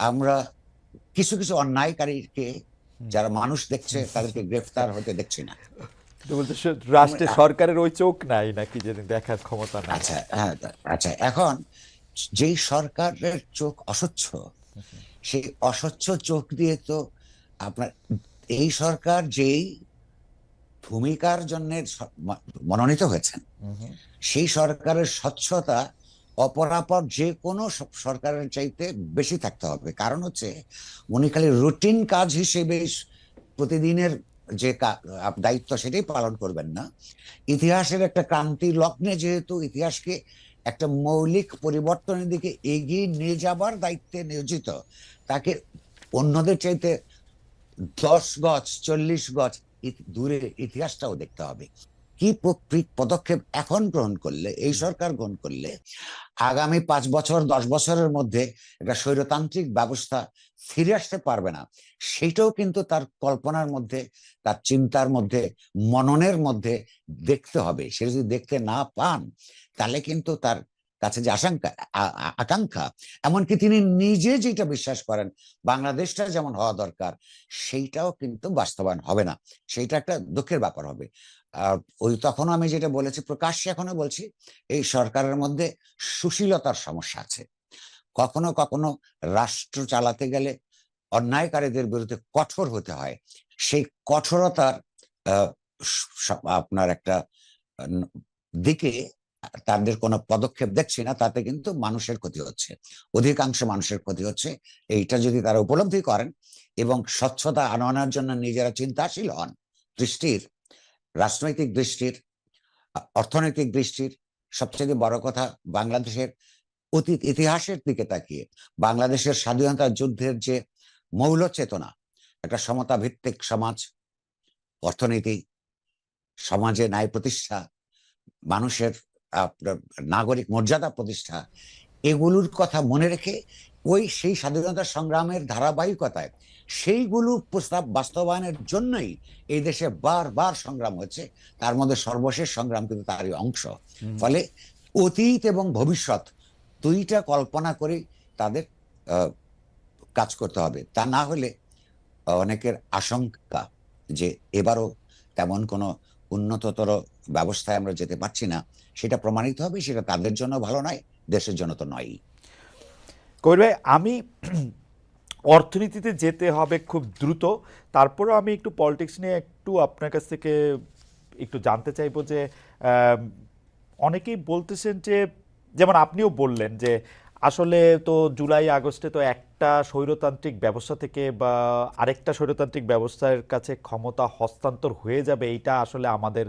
আমরা কিছু কিছু অন্যায়কারীকে যারা মানুষ দেখছে তাদেরকে গ্রেফতার হতে দেখছি না। তো বলতে আমরা রাষ্ট্রে সরকারের ওই চোখ নাই নাকি, যে দেখার ক্ষমতা নাই? আচ্ছা, হ্যাঁ, আচ্ছা, এখন যেই সরকারের চোখ অস্বচ্ছ, সেই অস্বচ্ছ চোখ দিয়ে তো আপনার এই সরকার যেই ভূমিকার জন্য মনোনীত হয়েছেন, সেই সরকারের স্বচ্ছতা অপরাপর যে কোনো সরকারের চাইতে বেশি থাকতে হবে। কারণ হচ্ছে উনি খালি রুটিন কাজ হিসেবে প্রতিদিনের যে দায়িত্ব সেটাই পালন করবেন না, ইতিহাসের একটা ক্রান্তি লগ্নে যেহেতু ইতিহাসকে একটা মৌলিক পরিবর্তনের দিকে এগিয়ে নিয়ে যাবার দায়িত্বে নিয়োজিত, তাকে অন্যদের চাইতে 10 গজ 40 গজ দূরে ইতিহাসটাও দেখতে হবে। কি পদক্ষেপ এখন গ্রহণ করলে, এই সরকার গ্রহণ করলে আগামী 5 বছর 10 বছরের মধ্যে একটা স্বৈরতান্ত্রিক ব্যবস্থা ফিরে আসতে পারবে না, সেটাও কিন্তু তার কল্পনার মধ্যে, তার চিন্তার মধ্যে, মননের মধ্যে দেখতে হবে। সে যদি দেখতে না পান, তাহলে কিন্তু তার কাছে যে আকাঙ্ক্ষা, এমনকি তিনি নিজে যেটা বিশ্বাস করেন বাংলাদেশটা যেমন হওয়া দরকার, সেইটাও কিন্তু বাস্তবায়ন হবে না। সেইটা একটা দুঃখের ব্যাপার হবে। ওই তখন আমি যেটা বলেছি, প্রকাশ্যে এখনো বলছি, এই সরকারের মধ্যে সুশীলতার সমস্যা আছে। কখনো কখনো রাষ্ট্র চালাতে গেলে অন্যায়কারীদের বিরুদ্ধে কঠোর হতে হয়। সেই কঠোরতার আপনার একটা দিকে তাদের কোনো পদক্ষেপ দেখছি না, তাতে কিন্তু মানুষের ক্ষতি হচ্ছে, অধিকাংশ মানুষের ক্ষতি হচ্ছে। এইটা যদি তারা উপলব্ধি করেন এবং স্বচ্ছতা আনানোর জন্য নিজেরা চিন্তাশীল হন, দৃষ্টির, রাজনৈতিক দৃষ্টির, অর্থনৈতিক দৃষ্টির, সবচেয়ে বড় কথা বাংলাদেশের অতীত ইতিহাসের দিকে তাকিয়ে বাংলাদেশের স্বাধীনতা যুদ্ধের যে মৌল চেতনা, একটা সমতা ভিত্তিক সমাজ, অর্থনীতি, সমাজে ন্যায় প্রতিষ্ঠা, মানুষের নাগরিক মর্যাদা প্রতিষ্ঠা, এগুলোর কথা মনে রেখে সেই স্বাধীনতা সংগ্রামের ধারাবাহিকতায় সেইগুলো প্রস্তাব বাস্তবায়নের জন্যই এই দেশে বারবার সংগ্রাম হচ্ছে। তার মধ্যে সর্বশেষ সংগ্রাম কিন্তু তারই অংশ। ফলে অতীত এবং ভবিষ্যৎ দুইটা কল্পনা করে তাদের কাজ করতে হবে। তা না হলে অনেকের আশঙ্কা যে এবারও তেমন কোনো উন্নততর ব্যবস্থায় আমরা যেতে পারছি না, সেটা প্রমাণিত হবে। সেটা তাদের জন্য ভালো নয়, দেশের জন্য তো নয়। কবির ভাই, আমি অর্থনীতিতে যেতে হবে খুব দ্রুত, তারপরেও আমি একটু পলিটিক্স নিয়ে একটু আপনার কাছ থেকে একটু জানতে চাইবো যে অনেকেই বলতেছেন যে, যেমন আপনিও বললেন যে আসলে তো জুলাই আগস্টে তো একটা স্বৈরতান্ত্রিক ব্যবস্থা থেকে বা আরেকটা স্বৈরতান্ত্রিক ব্যবস্থার কাছে ক্ষমতা হস্তান্তর হয়ে যাবে, এইটা আসলে আমাদের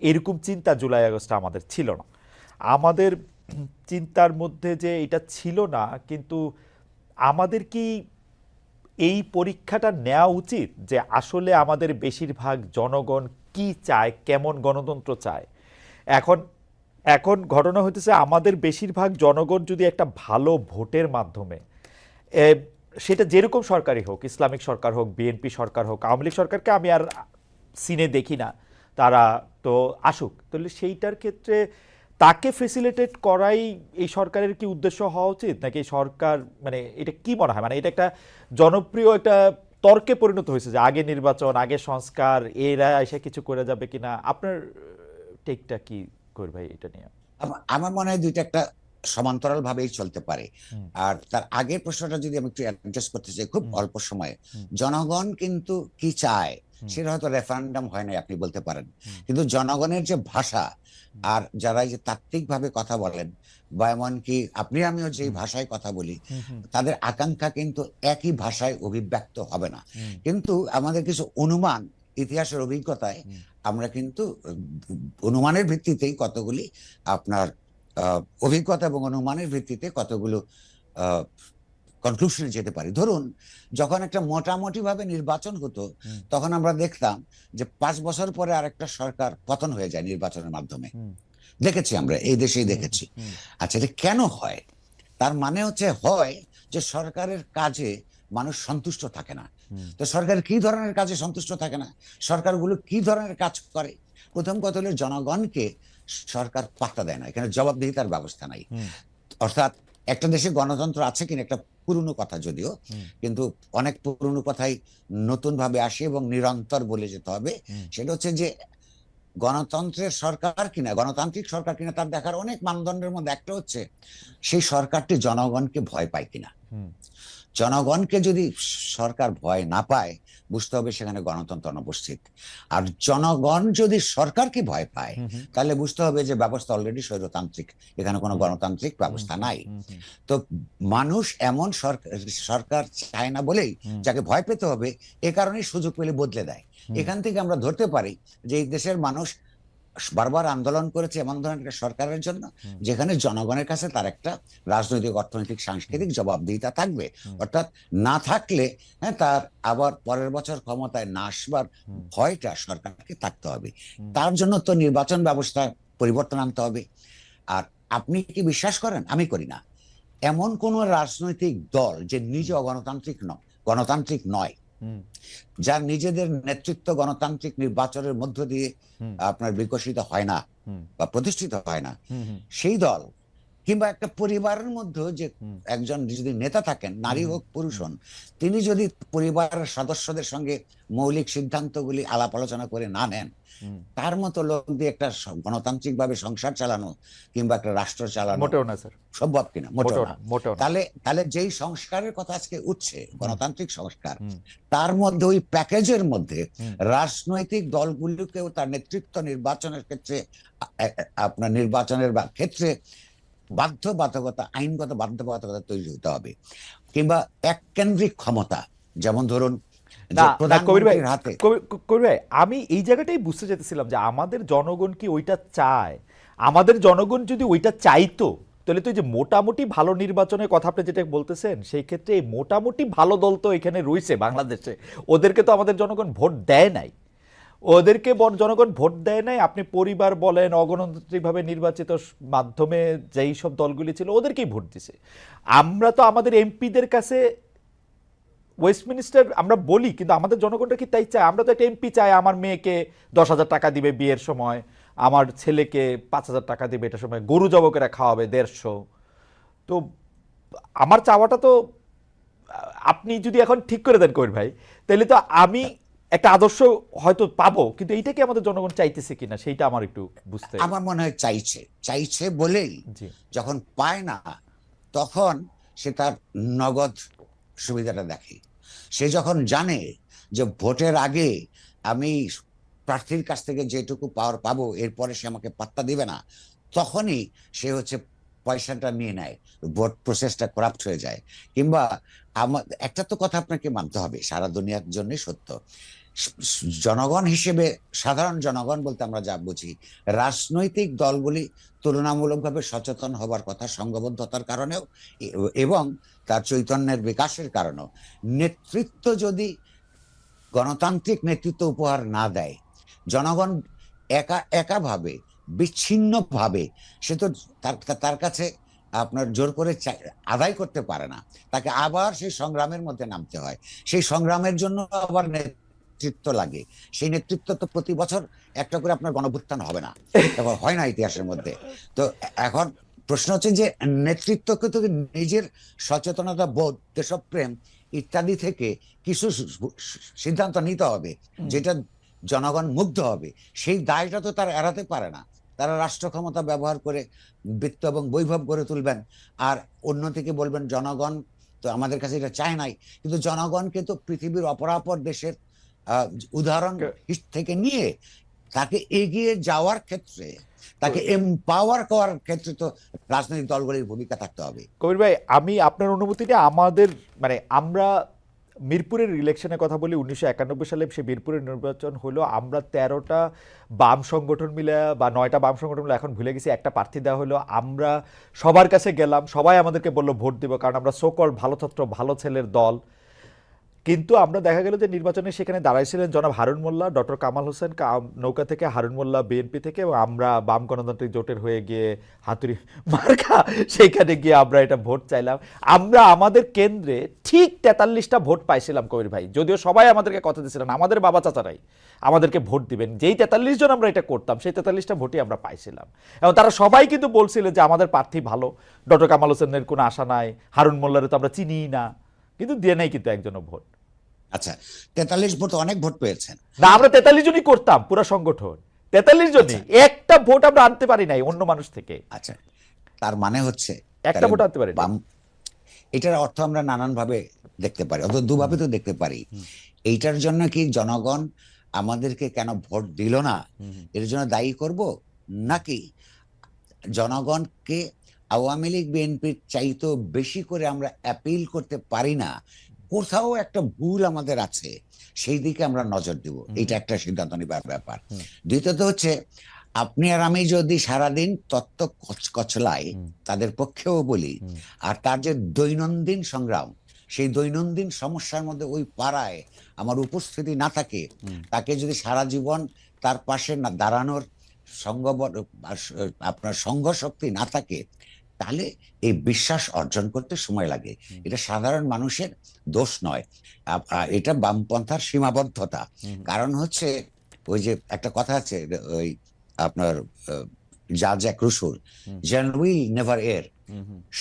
এরকম চিন্তা জুলাই আগস্টে আমাদের ছিল না। আমাদের চিন্তার মধ্যে যে এটা ছিল না, কিন্তু আমাদের কি এই পরীক্ষাটা নেওয়া উচিত যে আসলে আমাদের বেশিরভাগ জনগণ কি চায়, কেমন গণতন্ত্র চায়? এখন এখন ঘটনা হইতেছে, আমাদের বেশিরভাগ জনগণ যদি একটা ভালো ভোটের মাধ্যমে, সেটা যেরকম সরকারই হোক, ইসলামিক সরকার হোক, বিএনপি সরকার হোক, আওয়ামী লীগ সরকারকে আমি আর সিনে দেখি না, তারা তো আসুক, তাহলে সেইটার ক্ষেত্রে তাকে ফেসিলিটেট করাই এই সরকারের কি উদ্দেশ্য হওয়া উচিত, নাকি সরকার, মানে এটা কি মনে হয়, মানে এটা একটা জনপ্রিয় একটা তর্কে পরিণত হয়েছে যে আগে নির্বাচন, আগে সংস্কার, এরা এসে কিছু করে যাবে কিনা? আপনার টেকটা কি কর ভাই এটা নিয়ে? আমার মনে হয় দুইটা একটা সমান্তরাল ভাবেই চলতে পারে। আর তার আগের প্রশ্নটা যদি আমি একটু অ্যাড্রেস করতে চাই খুব অল্প সময়ে, জনগণ কিন্তু কি চায় সেটা হয়তো রেফারেন্ডাম হয় না আপনি বলতে পারেন, কিন্তু জনগণের যে ভাষা, আর যারা এই যে তাত্ত্বিক ভাবে কথা বলেন বা এমনকি আপনি আমিও যে ভাষায় কথা বলি, তাদের আকাঙ্ক্ষা কিন্তু একই ভাষায় অভিব্যক্ত হবে না। কিন্তু আমাদের কিছু অনুমান, ইতিহাসের অভিজ্ঞতায় আমরা কিন্তু অনুমানের ভিত্তিতেই কতগুলি আপনার অভিজ্ঞতা এবং অনুমানের ভিত্তিতে কতগুলো কনক্লুশনে যেতে পারি। ধরুন, যখন একটা মোটামুটি ভাবে নির্বাচন হতো, তখন আমরা দেখতাম যে 5 বছর পরে আরেকটা সরকার পতন হয়ে যায় নির্বাচনের মাধ্যমে। দেখেছি, আমরা এই দেশেই দেখেছি। আচ্ছা, এটা কেন হয়? তার মানে হয় যে সরকারের কাজে মানুষ সন্তুষ্ট থাকে না। তো সরকার কি ধরনের কাজে সন্তুষ্ট থাকে না, সরকারগুলো কি ধরনের কাজ করে? প্রথম কথা হলো, জনগণকে সরকার পাত্তা দেয় না, এখানে জবাবদিহিতার ব্যবস্থা নাই। অর্থাৎ একটা দেশে গণতন্ত্র আছে কিনা, একটা পুরনো কথা যদিও, কিন্তু অনেক পুরনো কথাই নতুন ভাবে আসে এবং নিরন্তর বলে যেতে হবে। সেটা হচ্ছে যে গণতন্ত্রের সরকার কিনা, গণতান্ত্রিক সরকার কিনা, তার দেখার অনেক মানদণ্ডের মধ্যে একটা হচ্ছে সেই সরকারটি জনগণকে ভয় পায় কিনা। জনগণকে যদি সরকার ভয় না পায়, বুঝতে হবে সেখানে গণতন্ত্র অনুপস্থিত। আর জনগণ যদি সরকারকে ভয় পায়, তাহলে বুঝতে হবে যে ব্যবস্থা অলরেডি স্বৈরতান্ত্রিক, এখানে কোনো গণতান্ত্রিক ব্যবস্থা নাই। তো মানুষ এমন সরকার চায় না বলেই যাকে ভয় পেতে হবে, এ কারণেই সুযোগ পেলে বদলে দেয়। এখান থেকে আমরা ধরতে পারি যে এই দেশের মানুষ বারবার আন্দোলন করেছে এমন ধরনের একটা সরকারের জন্য যেখানে জনগণের কাছে তার একটা রাজনৈতিক, অর্থনৈতিক, সাংস্কৃতিক জবাবদিহিতা থাকবে। অর্থাৎ না থাকলে তার আবার পরের বছর ক্ষমতায় না আসবার ভয়টা সরকারকে থাকতে হবে। তার জন্য তো নির্বাচন ব্যবস্থায় পরিবর্তন আনতে হবে। আর আপনি কি বিশ্বাস করেন? আমি করি না এমন কোন রাজনৈতিক দল যে নিজে গণতান্ত্রিক নয়, যার নিজেদের নেতৃত্ব গণতান্ত্রিক নির্বাচনের মধ্য দিয়ে আপনার বিকশিত হয় না বা প্রতিষ্ঠিত হয় না, সেই দল কিংবা একটা পরিবারের মধ্যে যে একজন যদি নেতা থাকেন, নারী হোক পুরুষ হন, তিনি যদি পরিবারের সদস্যদের সঙ্গে মৌলিক সিদ্ধান্তগুলি আলাপ আলোচনা করে না নেন, তার মতো লোক দিয়ে একটা গণতান্ত্রিক ভাবে সংসার চালানো কিংবা একটা রাষ্ট্র চালানো মোটেও না স্যার, সম্ভব কিনা? মোটেও না। মোটেও না। তাহলে যেই সংস্কারের কথা আজকে উঠছে, গণতান্ত্রিক সংস্কার, তার মধ্যে ওই প্যাকেজের মধ্যে রাজনৈতিক দলগুলোকেও তার নেতৃত্ব নির্বাচনের ক্ষেত্রে, আপনার নির্বাচনের ক্ষেত্রে বাধ্যবাধকতা, আইনগত বাধ্যবাধকতা তৈরি হতে হবে। কিংবা এককেন্দ্রিক ক্ষমতা, যেমন ধরুন কবির ভাই, প্রধানমন্ত্রীর হাতে। কবির ভাই, আমি এই জায়গাটাই বুঝতে চাইতেছিলাম যে আমাদের জনগণ কি ওইটা চায়? আমাদের জনগণ যদি ওইটা চাইতো, তাহলে তো এই যে মোটামুটি ভালো নির্বাচনের কথা আপনি যেটা বলতেছেন, সেই ক্ষেত্রে এই মোটামুটি ভালো দল তো এখানে রয়েছে বাংলাদেশে, ওদেরকে তো আমাদের জনগণ ভোট দেয় নাই। ওদেরকে জনগণ ভোট দেয় নাই। আপনি পরিবার বলেন, অগণতান্ত্রিকভাবে নির্বাচিত মাধ্যমে যেই সব দলগুলি ছিল ওদেরকেই ভোট দিছে। আমরা তো আমাদের এমপিদের কাছে ওয়েস্টমিনিস্টার আমরা বলি, কিন্তু আমাদের জনগণটা কি তাই চায়? আমরা তো একটা এমপি চাই আমার মেয়েকে 10,000 টাকা দিবে বিয়ের সময়, আমার ছেলেকে 5,000 টাকা দিবে এটার সময়, গরু জবকেরা খাওয়াবে 150। তো আমার চাওয়াটা তো আপনি যদি এখন ঠিক করে দেন কবির ভাই, তাহলে তো আমি একটা আদর্শ হয়তো পাবো, কিন্তু এইটা কি আমাদের জনগণ চাইতেছে কিনা সেইটা আমার একটু বুঝতে। আমার মনে হয় চাইছে বলেই যখন পায় না, তখন সে তার নগদ সুবিধাটা দেখে। সে যখন জানে যে ভোটের আগে আমি প্রার্থীর কাছ থেকে যেটুকু পাওয়ার পাবো, এরপরে সে আমাকে পাত্তা দিবে না, তখনই সে হচ্ছে পয়সাটা নিয়ে নেয়, ভোট প্রসেসটা করাপ্ট হয়ে যায়। কিংবা আমার একটা তো কথা আপনাকে মানতে হবে, সারা দুনিয়ার জন্যই সত্য, জনগণ হিসেবে, সাধারণ জনগণ বলতে আমরা যা বুঝি, রাজনৈতিক দলগুলি তুলনামূলকভাবে সচেতন হবার কথা, সংঘবদ্ধতার কারণেও এবং তার চৈতন্যের বিকাশের কারণেও। নেতৃত্ব যদি গণতান্ত্রিক নেতৃত্ব উপহার না দেয়, জনগণ একা ভাবে, বিচ্ছিন্ন ভাবে, সে তো তার কাছে আপনার জোর করে আদায় করতে পারে না। তাকে আবার সেই সংগ্রামের মধ্যে নামতে হয়। সেই সংগ্রামের জন্য আবার নেতৃত্ব লাগে। সেই নেতৃত্ব তো প্রতি বছর একটা করে আপনার গণভ্যুত্থান হবে না, এবং হয় না ইতিহাসের মধ্যে। তো এখন প্রশ্ন হচ্ছে যে নেতৃত্বকে তো নিজের সচেতনতা বোধ, দেশপ্রেম ইত্যাদি থেকে কিছু সিদ্ধান্ত নিতে হবে যেটা জনগণ মুগ্ধ হবে। সেই দায়টা তো তারা এড়াতে পারে না। তারা রাষ্ট্র ক্ষমতা ব্যবহার করে বৃত্ত এবং বৈভব গড়ে তুলবেন, আর অন্যদিকে বলবেন জনগণ তো আমাদের কাছে এটা চায় নাই। কিন্তু জনগণকে তো পৃথিবীর অপরাপর দেশের উদাহরণ থেকে নিয়ে তাকে এগিয়ে যাওয়ার ক্ষেত্রে, তাকে এমপাওয়ার করার ক্ষেত্রে তো রাজনৈতিক দলগুলির ভূমিকা থাকতে হবে। কবির ভাই, আমি আপনার অনুমতিটা, আমাদের মানে আমরা মিরপুরের ইলেকশনের কথা বলি, 1991 সালে সে মিরপুরের নির্বাচন হলো, আমরা 13টা বাম সংগঠন মিলে বা 9টা বাম সংগঠন মিলে, এখন ভুলে গেছি, একটা প্রার্থী দেওয়া হলো। আমরা সবার কাছে গেলাম, সবাই আমাদেরকে বললো ভোট দিব, কারণ আমরা সোকল ভালো ছাত্র ভালো ছেলের দল। কিন্তু আমরা দেখা গেল যে নির্বাচনে সেখানে দাঁড়াইছিলেন জনাব হারুন মোল্লা, ডক্টর কামাল হোসেন নৌকা থেকে, হারুন মোল্লা বিএনপি থেকে, এবং আমরা বাম গণতান্ত্রিক জোটের হয়ে গিয়ে হাতুড়ি মার্কা সেইখানে গিয়ে আমরা এটা ভোট চাইলাম। আমরা আমাদের কেন্দ্রে ঠিক 43টা ভোট পাইছিলাম কবির ভাই, যদিও সবাই আমাদেরকে কথা দিয়েছিলেন, আমাদের বাবা চাচারাই আমাদেরকে ভোট দিবেন, যেই 43 জন আমরা এটা করতাম সেই 43টা ভোটই আমরা পাইছিলাম। এবং তারা সবাই কিন্তু বলছিলেন যে আমাদের প্রার্থী ভালো, ডক্টর কামাল হোসেনের কোনো আশা নাই, হারুন মোল্লারে তো আমরা চিনিই না, কিন্তু দিয়ে নাই কিন্তু একজনও ভোট। আচ্ছা, 43 ভোট অনেক ভোট পেয়েছেন। না, আমরা 43 জনই করতাম, পুরো সংগঠন 43 জনই, একটা ভোট আমরা আনতে পারি নাই অন্য মানুষ থেকে। আচ্ছা, তার মানে হচ্ছে একটা ভোট আনতে পারি না। এটার অর্থ আমরা নানান ভাবে দেখতে পারি, অথবা দুভাবে তো দেখতে পারি। এইটার জন্য কি জনগণ আমাদেরকে কেন ভোট দিল না এর জন্য দায়ী করব, নাকি জনগণকে আওয়ামী লীগ বিএনপির চাইতেও বেশি করে আমরা অ্যাপিল করতে পারি না, কোথাও একটা ভুল আমাদের আছে, সেই দিকে আমরা নজর দিব? এটা একটা সিদ্ধান্ত নেবার ব্যাপার। দ্বিতীয়ত হচ্ছে, আপনি আর আমি যদি সারাদিন তত্ত্ব কচলাই, তাদের পক্ষেও বলি, আর তার যে দৈনন্দিন সংগ্রাম, সেই দৈনন্দিন সমস্যার মধ্যে ওই পাড়ায় আমার উপস্থিতি না থাকে, তাকে যদি সারা জীবন তার পাশে না দাঁড়ানোর আপনার সংঘ শক্তি না থাকে, তাহলে এই বিশ্বাস অর্জন করতে সময় লাগে। এটা সাধারণ মানুষের দোষ নয়, এটা বামপন্থার সীমাবদ্ধতা। কারণ হচ্ছে, ওই যে একটা কথা আছে, ওই আপনার জ্যাক রুসোর, জেনারেল উইল নেভার এর,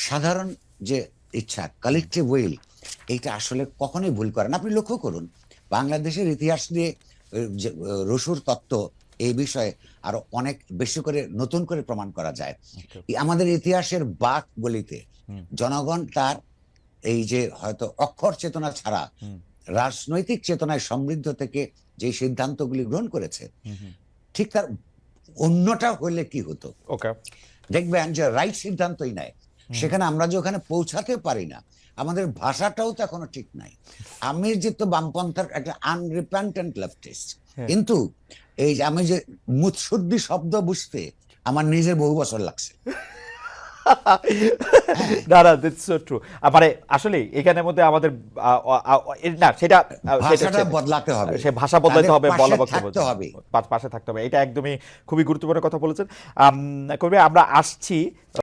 সাধারণ যে ইচ্ছা, কালেকটিভ উইল, এইটা আসলে কখনোই ভুল করে না। আপনি লক্ষ্য করুন, বাংলাদেশের ইতিহাস নিয়ে রুসোর তত্ত্ব এই বিষয়ে আরো অনেক বেশি করে নতুন করে প্রমাণ করা যায়। আমাদের ইতিহাসের বাক গলিতে জনগণ তার এই যে হয়তো অক্ষর চেতনা ছাড়া রাজনৈতিক চেতনায় সমৃদ্ধ থেকে যে সিদ্ধান্তগুলি গ্রহণ করেছে, ঠিক তার অন্যটা হলে কি হতো। দেখবেন যে রাইট সিদ্ধান্তই নেয়, সেখানে আমরা যে ওখানে পৌঁছাতে পারি না, আমাদের ভাষাটাও তো এখনো ঠিক নাই। আমি যেহেতু বামপন্থার একটা আনরিপেন্টেন্ট লেফটিস্ট, কিন্তু এই যে আমি যে মুৎসুদ্দি শব্দ বুঝতে আমার নিজের বহু বছর লাগছে। না না, দ্যাটস সো ট্রু। মানে আসলে এখানের মধ্যে আমাদের না, সেটা ভাষাটা বদলাতে হবে, সে ভাষা বদলাতে হবে, বলা থাকতে হবে, পাশে থাকতে হবে। এটা একদমই খুবই গুরুত্বপূর্ণ কথা বলেছেন। কবি, আমরা আসছি